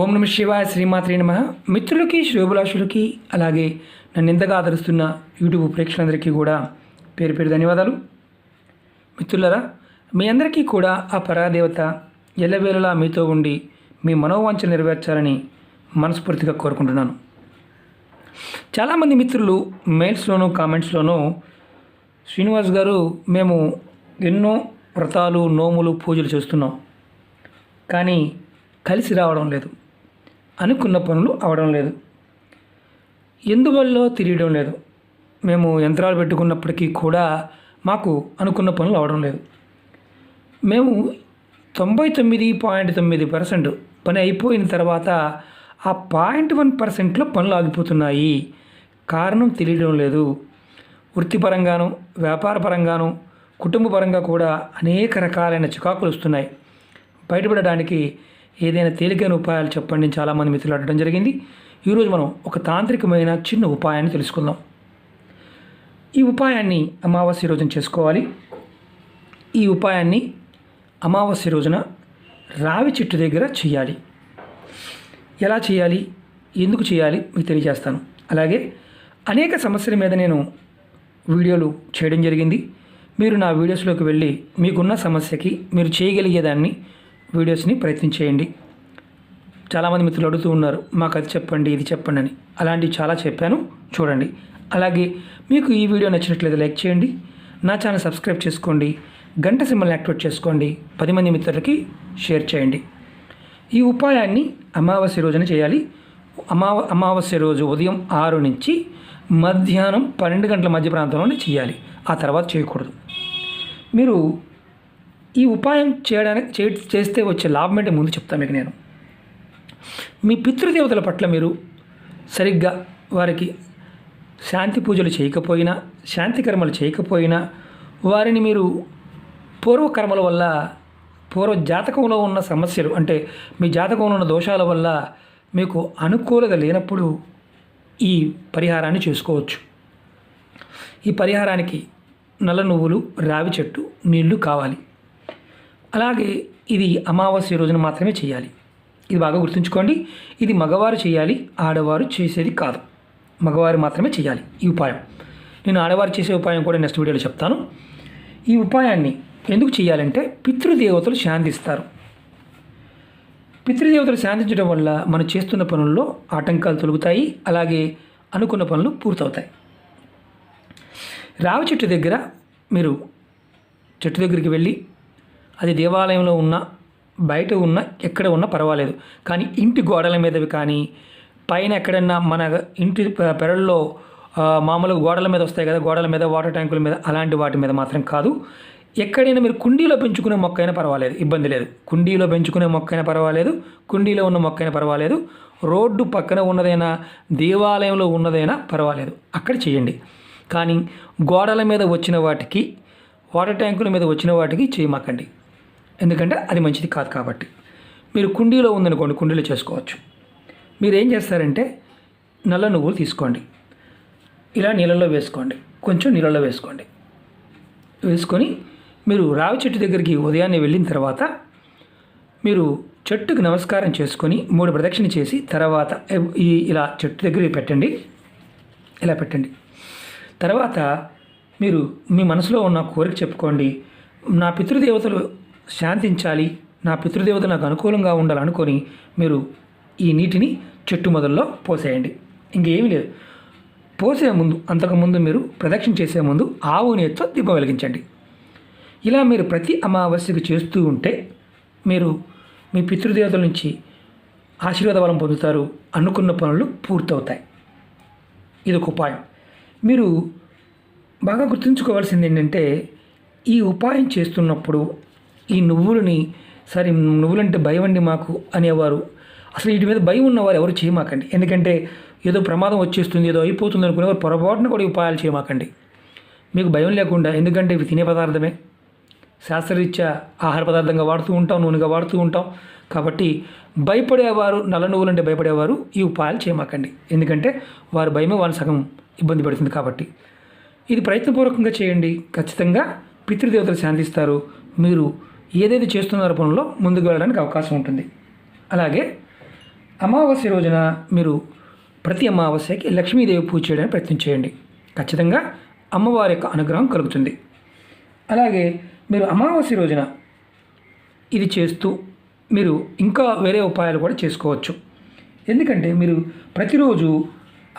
ఓం నమ శివాయ శ్రీమాత్రే నమః. మిత్రులకి శ్రేయోభిలాషులకి అలాగే నన్ను ఎంతగా ఆదరిస్తున్న యూట్యూబ్ ప్రేక్షకులందరికీ కూడా పేరు పేరు ధన్యవాదాలు. మిత్రులరా, మీ అందరికీ కూడా ఆ పరాదేవత ఎల్లవేళలా మీతో ఉండి మీ మనోవాంఛలు నెరవేర్చాలని మనస్ఫూర్తిగా కోరుకుంటున్నాను. చాలామంది మిత్రులు మెయిల్స్లోనూ కామెంట్స్లోనూ శ్రీనివాస్ గారు మేము ఎన్నో వ్రతాలు నోములు పూజలు చేస్తున్నాం, కానీ కలిసి రావడం లేదు, అనుకున్న పనులు అవడం లేదు, ఎందువల్ల తెలియడం లేదు, మేము యంత్రాలు పెట్టుకున్నప్పటికీ కూడా మాకు అనుకున్న పనులు అవడం లేదు, మేము 99.9% పని అయిపోయిన తర్వాత ఆ 0.1%లో పనులు ఆగిపోతున్నాయి, కారణం తెలియడం లేదు. వృత్తిపరంగాను వ్యాపారపరంగాను కుటుంబపరంగా కూడా అనేక రకాలైన చికాకులు వస్తున్నాయి. బయటపడడానికి ఏదైనా తేలికైన ఉపాయాలు చెప్పండి అని చాలామంది మిత్రులు అడగడం జరిగింది. ఈరోజు మనం ఒక తాంత్రికమైన చిన్న ఉపాయాన్ని తెలుసుకుందాం. ఈ ఉపాయాన్ని అమావాస్య రోజున చేసుకోవాలి. ఈ ఉపాయాన్ని అమావాస్య రోజున రావి చెట్టు దగ్గర చేయాలి. ఎలా చేయాలి, ఎందుకు చేయాలి మీకు తెలియజేస్తాను. అలాగే అనేక సమస్యల మీద నేను వీడియోలు చేయడం జరిగింది. మీరు నా వీడియోస్లోకి వెళ్ళి మీకున్న సమస్యకి మీరు చేయగలిగేదాన్ని వీడియోస్ని ప్రయత్నం చేయండి. చాలామంది మిత్రులు అడుగుతూ ఉన్నారు, మాకు అది చెప్పండి ఇది చెప్పండి అని. అలాంటివి చాలా చెప్పాను, చూడండి. అలాగే మీకు ఈ వీడియో నచ్చినట్లయితే లైక్ చేయండి, నా ఛానల్ సబ్స్క్రైబ్ చేసుకోండి, గంట సింబల్ని యాక్టివేట్ చేసుకోండి, 10 మంది మిత్రులకి షేర్ చేయండి. ఈ ఉపాయాన్ని అమావాస్య రోజున చేయాలి. అమావాస్య రోజు ఉదయం 6 నుంచి మధ్యాహ్నం 12 గంటల మధ్య ప్రాంతంలోనే చేయాలి. ఆ తర్వాత చేయకూడదు. మీరు ఈ ఉపాయం చేస్తే వచ్చే లాభం ఏంటో ముందు చెప్తాను మీకు నేను. మీ పితృదేవతల పట్ల మీరు సరిగ్గా వారికి శాంతి పూజలు చేయకపోయినా, శాంతి కర్మలు చేయకపోయినా, వారిని మీరు పూర్వకర్మల వల్ల పూర్వ జాతకంలో ఉన్న సమస్యలు అంటే మీ జాతకంలో ఉన్న దోషాల వల్ల మీకు అనుకూలత లేనప్పుడు ఈ పరిహారాన్ని చేసుకోవచ్చు. ఈ పరిహారానికి నల్ల నువ్వులు, రావి చెట్టు, నీళ్లు కావాలి. అలాగే ఇది అమావాస్య రోజున మాత్రమే చేయాలి. ఇది బాగా గుర్తుంచుకోండి. ఇది మగవారు చేయాలి, ఆడవారు చేసేది కాదు. మగవారు మాత్రమే చేయాలి ఈ ఉపాయం. నేను ఆడవారు చేసే ఉపాయం కూడా నెక్స్ట్ వీడియోలో చెప్తాను. ఈ ఉపాయాన్ని ఎందుకు చేయాలంటే పితృదేవతలు శాంతిస్తారు. పితృదేవతలు శాంతించడం వల్ల మనం చేస్తున్న పనుల్లో ఆటంకాలు తొలగుతాయి, అలాగే అనుకున్న పనులు పూర్తవుతాయి. రావి చెట్టు దగ్గర మీరు చెట్టు దగ్గరికి వెళ్ళి, అది దేవాలయంలో ఉన్న బయట ఉన్న ఎక్కడ ఉన్నా పర్వాలేదు, కానీ ఇంటి గోడల మీదవి కానీ పైన ఎక్కడన్నా మన ఇంటి పెరల్లో మామూలుగా గోడల మీద వస్తాయి కదా, గోడల మీద వాటర్ ట్యాంకుల మీద, అలాంటి వాటి మీద మాత్రం కాదు. ఎక్కడైనా మీరు కుండీలో పెంచుకునే మొక్క అయినా పర్వాలేదు, ఇబ్బంది లేదు. కుండీలో పెంచుకునే మొక్క అయినా పర్వాలేదు, కుండీలో ఉన్న మొక్క అయినా పర్వాలేదు, రోడ్డు పక్కన ఉన్నదైనా దేవాలయంలో ఉన్నదైనా పర్వాలేదు, అక్కడ చేయండి. కానీ గోడల మీద వచ్చిన వాటికి, వాటర్ ట్యాంకుల మీద వచ్చిన వాటికి చేయమాకండి, ఎందుకంటే అది మంచిది కాదు. కాబట్టి మీరు కుండీలో ఉందనుకోండి, కుండీలో చేసుకోవచ్చు. మీరు ఏం చేస్తారంటే నల్ల నువ్వులు తీసుకోండి, ఇలా నీళ్ళల్లో వేసుకోండి, కొంచెం నీళ్ళల్లో వేసుకోండి. వేసుకొని మీరు రావి చెట్టు దగ్గరికి ఉదయాన్నే వెళ్ళిన తర్వాత మీరు చెట్టుకు నమస్కారం చేసుకొని 3 ప్రదక్షిణ చేసి తర్వాత ఇలా చెట్టు దగ్గర పెట్టండి. ఇలా పెట్టండి. తర్వాత మీరు మీ మనసులో ఉన్న కోరిక చెప్పుకోండి. నా పితృదేవతలు శాంతించాలి, నా పితృదేవత నాకు అనుకూలంగా ఉండాలనుకొని మీరు ఈ నీటిని చెట్టు మొదల్లో పోసేయండి. ఇంకేమీ లేదు. పోసే ముందు, అంతకుముందు మీరు ప్రదక్షిణ చేసే ముందు ఆవు నేతితో దీపం వెలిగించండి. ఇలా మీరు ప్రతి అమావాస్యకు చేస్తూ ఉంటే మీరు మీ పితృదేవతల నుంచి ఆశీర్వాద బలం పొందుతారు, అనుకున్న పనులు పూర్తవుతాయి. ఇది ఒక ఉపాయం. మీరు బాగా గుర్తుంచుకోవాల్సింది ఏంటంటే, ఈ ఉపాయం చేస్తున్నప్పుడు ఈ నువ్వులని, సరే నువ్వులంటే భయం అండి మాకు అనేవారు, అసలు వీటి మీద భయం ఉన్నవారు ఎవరు చేయమాకండి. ఎందుకంటే ఏదో ప్రమాదం వచ్చేస్తుంది, ఏదో అయిపోతుంది అనుకునేవారు పొరపాటున కూడా ఉపాయాలు చేయమాకండి. మీకు భయం లేకుండా, ఎందుకంటే ఇవి తినే పదార్థమే, శాస్త్రరీత్యా ఆహార పదార్థంగా వాడుతూ ఉంటాం, నూనెగా వాడుతూ ఉంటాం. కాబట్టి భయపడేవారు, నల్ల నువ్వులంటే భయపడేవారు ఈ ఉపాయాలు చేయమాకండి, ఎందుకంటే వారి భయమే వాళ్ళని సగం ఇబ్బంది పడుతుంది. కాబట్టి ఇది ప్రయత్నపూర్వకంగా చేయండి. ఖచ్చితంగా పితృదేవతలు శాంతిస్తారు. మీరు ఏదైతే చేస్తున్నారో పనుల్లో ముందుకు వెళ్ళడానికి అవకాశం ఉంటుంది. అలాగే అమావాస్య రోజున మీరు ప్రతి అమావాస్యకి లక్ష్మీదేవి పూజ చేయడానికి ప్రయత్నం చేయండి. ఖచ్చితంగా అమ్మవారి యొక్క అనుగ్రహం కలుగుతుంది. అలాగే మీరు అమావాస్య రోజున ఇది చేస్తూ మీరు ఇంకా వేరే ఉపాయాలు కూడా చేసుకోవచ్చు. ఎందుకంటే మీరు ప్రతిరోజు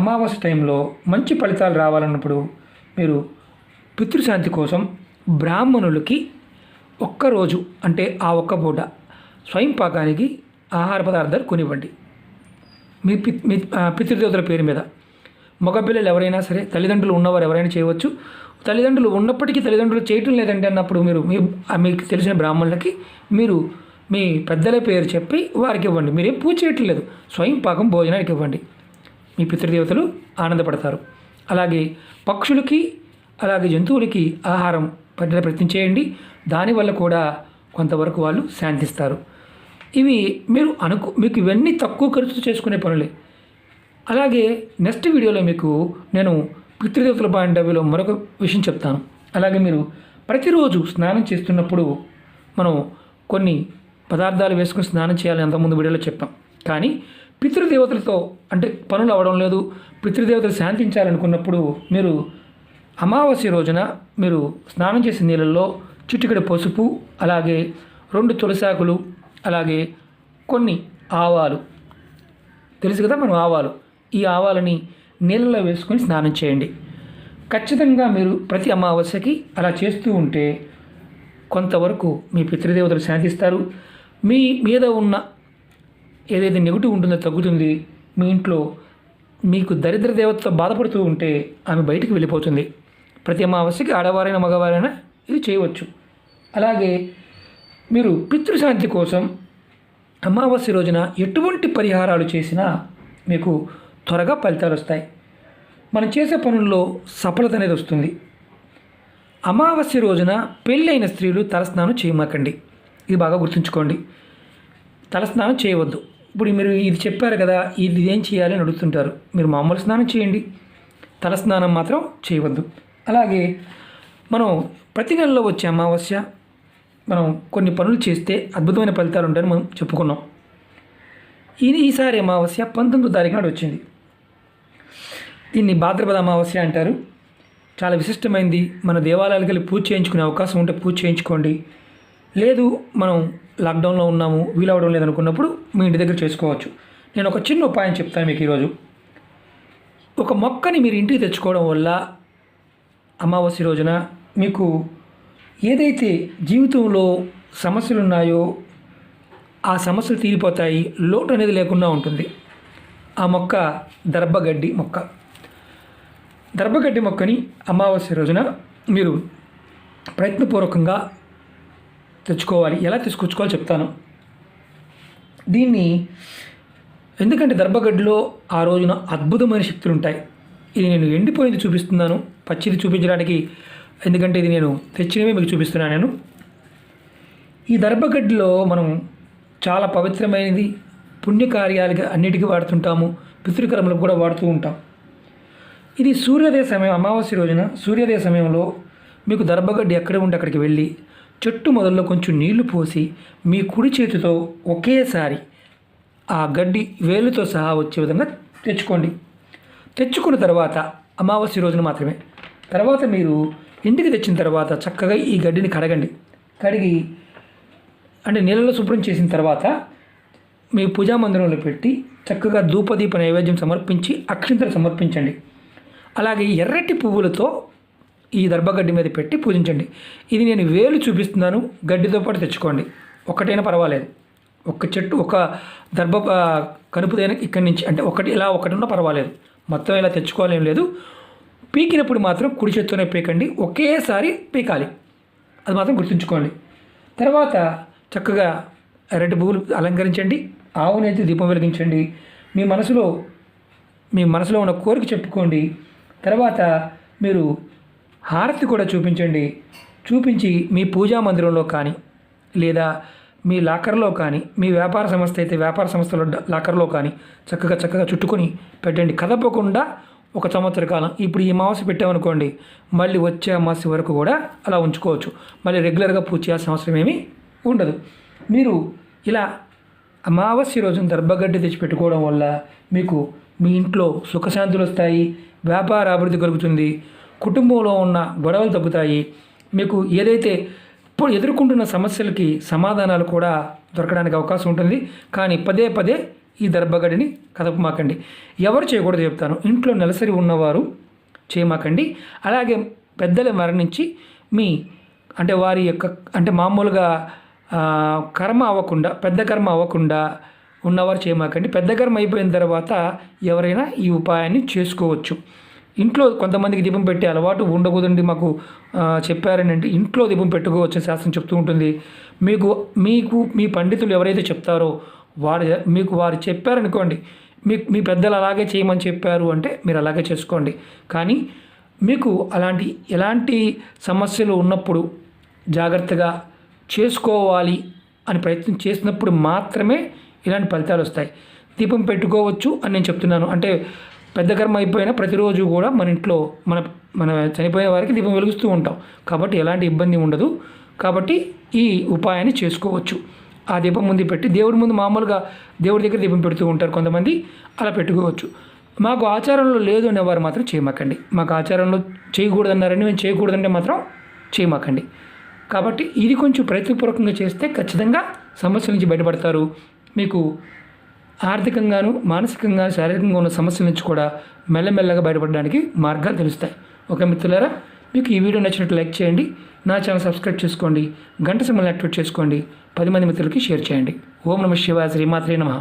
అమావాస్య టైంలో మంచి ఫలితాలు రావాలన్నప్పుడు మీరు పితృశాంతి కోసం బ్రాహ్మణులకి ఒక్కరోజు అంటే ఆ ఒక్క పూట స్వయం పాకానికి ఆహార పదార్థాలు కొనివ్వండి. మీ పితృదేవతల పేరు మీద. మగపిల్లలు ఎవరైనా సరే, తల్లిదండ్రులు ఉన్నవారు ఎవరైనా చేయవచ్చు. తల్లిదండ్రులు ఉన్నప్పటికీ తల్లిదండ్రులు చేయటం లేదంటే అన్నప్పుడు మీరు మీకు తెలిసిన బ్రాహ్మణులకి మీరు మీ పెద్దల పేరు చెప్పి వారికి ఇవ్వండి. మీరేం పూజ చేయటం లేదు, స్వయం పాకం భోజనానికి ఇవ్వండి. మీ పితృదేవతలు ఆనందపడతారు. అలాగే పక్షులకి అలాగే జంతువులకి ఆహారం పెట్టే ప్రయత్నం చేయండి. దానివల్ల కూడా కొంతవరకు వాళ్ళు శాంతిస్తారు. ఇవి మీరు మీకు ఇవన్నీ తక్కువ ఖర్చుతో చేసుకునే పనులే. అలాగే నెక్స్ట్ వీడియోలో మీకు నేను పితృదేవతల పాయింట్ ఆఫ్ వ్యూలో మరొక విషయం చెప్తాను. అలాగే మీరు ప్రతిరోజు స్నానం చేస్తున్నప్పుడు మనం కొన్ని పదార్థాలు వేసుకుని స్నానం చేయాలని అంతకుముందు వీడియోలో చెప్పాం. కానీ పితృదేవతలతో అంటే పనులు అవ్వడం లేదు, పితృదేవతలు శాంతించాలనుకున్నప్పుడు మీరు అమావాస్య రోజున మీరు స్నానం చేసే నీళ్ళల్లో చిటికెడు పసుపు, అలాగే 2 తులసాకులు, అలాగే కొన్ని ఆవాలు, తెలుసు కదా మనం ఆవాలు, ఈ ఆవాలని నీళ్ళలో వేసుకొని స్నానం చేయండి. ఖచ్చితంగా మీరు ప్రతి అమావాస్యకి అలా చేస్తూ ఉంటే కొంతవరకు మీ పితృదేవతలు శాంతిస్తారు. మీ మీద ఉన్న ఏదైతే నెగిటివ్ ఉంటుందో తగ్గుతుంది. మీ ఇంట్లో మీకు దరిద్ర దేవతతో బాధపడుతూ ఉంటే ఆమె బయటికి వెళ్ళిపోతుంది. ప్రతి అమావాస్యకి ఆడవారైనా మగవారైనా ఇది చేయవచ్చు. అలాగే మీరు పితృశాంతి కోసం అమావాస్య రోజున ఎటువంటి పరిహారాలు చేసినా మీకు త్వరగా ఫలితాలు వస్తాయి. మనం చేసే పనుల్లో సఫలత అనేది వస్తుంది. అమావాస్య రోజున పెళ్ళైన స్త్రీలు తలస్నానం చేయమాకండి. ఇది బాగా గుర్తుంచుకోండి. తలస్నానం చేయవద్దు. ఇప్పుడు మీరు ఇది చెప్పారు కదా, ఇది ఏం చేయాలి అని అడుగుతుంటారు. మీరు మామూలు స్నానం చేయండి, తలస్నానం మాత్రం చేయవద్దు. అలాగే మనం ప్రతి నెలలో వచ్చే అమావాస్య మనం కొన్ని పనులు చేస్తే అద్భుతమైన ఫలితాలు ఉంటాయని మనం చెప్పుకున్నాం. ఈసారి అమావాస్య 19వ తారీఖు నాడు వచ్చింది. దీన్ని భాద్రపద అమావాస్య అంటారు. చాలా విశిష్టమైంది. మన దేవాలయాలకు వెళ్ళి పూజ చేయించుకునే అవకాశం ఉంటే పూజ చేయించుకోండి. లేదు మనం లాక్డౌన్లో ఉన్నాము, వీలవడం లేదనుకున్నప్పుడు మీ ఇంటి దగ్గర చేసుకోవచ్చు. నేను ఒక చిన్న ఉపాయం చెప్తాను మీకు ఈరోజు. ఒక మొక్కని మీరు ఇంటికి తెచ్చుకోవడం వల్ల అమావాస్య రోజున మీకు ఏదైతే జీవితంలో సమస్యలు ఉన్నాయో ఆ సమస్యలు తీరిపోతాయి, లోటు అనేది లేకుండా ఉంటుంది. ఆ మొక్క దర్భగడ్డి మొక్క. దర్భగడ్డి మొక్కని అమావాస్య రోజున మీరు ప్రయత్నపూర్వకంగా తెచ్చుకోవాలి. ఎలా తీసుకొచ్చుకోవాలో చెప్తాను. దీన్ని ఎందుకంటే దర్భగడ్డిలో ఆ రోజున అద్భుతమైన శక్తులు ఉంటాయి. ఇది నేను ఎండిపోయింది చూపిస్తున్నాను, పచ్చిది చూపించడానికి, ఎందుకంటే ఇది నేను తెచ్చినవే మీకు చూపిస్తున్నాను. నేను ఈ దర్భగడ్డిలో మనం చాలా పవిత్రమైనది, పుణ్యకార్యాలుగా అన్నిటికీ వాడుతుంటాము, పితృకర్మలకు కూడా వాడుతూ ఉంటాం. ఇది సూర్యోదయ సమయం, అమావాస్య రోజున సూర్యోదయ సమయంలో మీకు దర్భగడ్డి ఎక్కడ ఉంటే అక్కడికి వెళ్ళి చెట్టు మొదల్లో కొంచెం నీళ్లు పోసి మీ కుడి చేతితో ఒకేసారి ఆ గడ్డి వేలుతో సహా వచ్చే విధంగా తెచ్చుకోండి. తెచ్చుకున్న తర్వాత అమావాస్య రోజున మాత్రమే. తర్వాత మీరు ఇంటికి తెచ్చిన తర్వాత చక్కగా ఈ గడ్డిని కడిగి అంటే నీళ్ళలో శుభ్రం చేసిన తర్వాత మీ పూజా మందిరంలో పెట్టి చక్కగా ధూపదీప నైవేద్యం సమర్పించి అక్షింతలు సమర్పించండి. అలాగే ఎర్రటి పువ్వులతో ఈ దర్భగడ్డి మీద పెట్టి పూజించండి. ఇది నేను వేలు చూపిస్తున్నాను, గడ్డితో పాటు తెచ్చుకోండి. ఒకటైనా పర్వాలేదు. ఒక చెట్టు ఒక దర్భ కనుపుదైన ఇక్కడి నుంచి అంటే ఒకటి ఉన్నా పర్వాలేదు. మొత్తం ఇలా తెచ్చుకోవాలేం లేదు. పీకినప్పుడు మాత్రం కుడి చేత్తోనే పీకండి, ఒకేసారి పీకాలి. అది మాత్రం గుర్తుంచుకోండి. తర్వాత చక్కగా ఎర్రటి పువ్వులు అలంకరించండి, ఆవునైతే దీపం వెలిగించండి, మీ మనసులో ఉన్న కోరిక చెప్పుకోండి. తర్వాత మీరు హారతి కూడా చూపించి మీ పూజా మందిరంలో కానీ లేదా మీ లాకర్లో కానీ, మీ వ్యాపార సంస్థ అయితే వ్యాపార సంస్థలో లాకర్లో కానీ చక్కగా చుట్టుకొని పెట్టండి. కదపకుండా 1 సంవత్సర కాలం. ఇప్పుడు ఈ అమావాస్య పెట్టామనుకోండి, మళ్ళీ వచ్చే అమావాస్య వరకు కూడా అలా ఉంచుకోవచ్చు. మళ్ళీ రెగ్యులర్గా పూజ చేయాల్సిన అవసరం ఏమీ ఉండదు. మీరు ఇలా అమావాస్య రోజున దర్భగడ్డి తెచ్చిపెట్టుకోవడం వల్ల మీకు మీ ఇంట్లో సుఖశాంతులు వస్తాయి, వ్యాపార అభివృద్ధి కలుగుతుంది, కుటుంబంలో ఉన్న గొడవలు తగ్గుతాయి, మీకు ఏదైతే ఇప్పుడు ఎదుర్కొంటున్న సమస్యలకి సమాధానాలు కూడా దొరకడానికి అవకాశం ఉంటుంది. కానీ పదే పదే ఈ దర్భగడ్డిని కదపమాకండి. ఎవరు చేయకూడదు చెప్తాను. ఇంట్లో నెలసరి ఉన్నవారు చేయమాకండి. అలాగే పెద్దలు మరణించి అంటే వారి యొక్క అంటే మామూలుగా కర్మ అవ్వకుండా, పెద్ద కర్మ అవ్వకుండా ఉన్నవారు చేయమాకండి. పెద్ద కర్మ అయిపోయిన తర్వాత ఎవరైనా ఈ ఉపాయాన్ని చేసుకోవచ్చు. ఇంట్లో కొంతమందికి దీపం పెట్టే అలవాటు ఉండకూడదండి. మాకు చెప్పారని అంటే ఇంట్లో దీపం పెట్టుకోవచ్చు శాస్త్రం చెప్తూ ఉంటుంది. మీకు మీ పండితులు ఎవరైతే చెప్తారో వారు చెప్పారనుకోండి, మీ పెద్దలు అలాగే చేయమని చెప్పారు అంటే మీరు అలాగే చేసుకోండి. కానీ మీకు ఎలాంటి సమస్యలు ఉన్నప్పుడు జాగ్రత్తగా చేసుకోవాలి అని ప్రయత్నం చేసినప్పుడు మాత్రమే ఇలాంటి ఫలితాలు వస్తాయి. దీపం పెట్టుకోవచ్చు అని నేను చెప్తున్నాను. అంటే పెద్ద కర్మ అయిపోయినా ప్రతిరోజు కూడా మన ఇంట్లో మన చనిపోయిన వారికి దీపం వెలుగుస్తూ ఉంటాం కాబట్టి ఎలాంటి ఇబ్బంది ఉండదు. కాబట్టి ఈ ఉపాయాన్ని చేసుకోవచ్చు. ఆ దీపం ముందు పెట్టి దేవుడి ముందు మామూలుగా దేవుడి దగ్గర దీపం పెడుతూ ఉంటారు కొంతమంది, అలా పెట్టుకోవచ్చు. మాకు ఆచారంలో లేదు అనేవారు మాత్రం చేయమాకండి. మాకు ఆచారంలో చేయకూడదన్నారని మేము చేయకూడదంటే మాత్రం చేయమాకండి. కాబట్టి ఇది కొంచెం ప్రయత్నపూర్వకంగా చేస్తే ఖచ్చితంగా సమస్యల నుంచి బయటపడతారు. మీకు ఆర్థికంగాను, మానసికంగాను, శారీరకంగా ఉన్న సమస్యల నుంచి కూడా మెల్లమెల్లగా బయటపడడానికి మార్గాలు తెలుస్తాయి. ఓకే మిత్రులారా, మీకు ఈ వీడియో నచ్చినట్టు లైక్ చేయండి, నా ఛానల్ సబ్స్క్రైబ్ చేసుకోండి, గంట సింబల్ని యాక్టివేట్ చేసుకోండి, 10 మంది మిత్రులకి షేర్ చేయండి. ఓం నమః శివాయ, శ్రీమాత్రే నమః.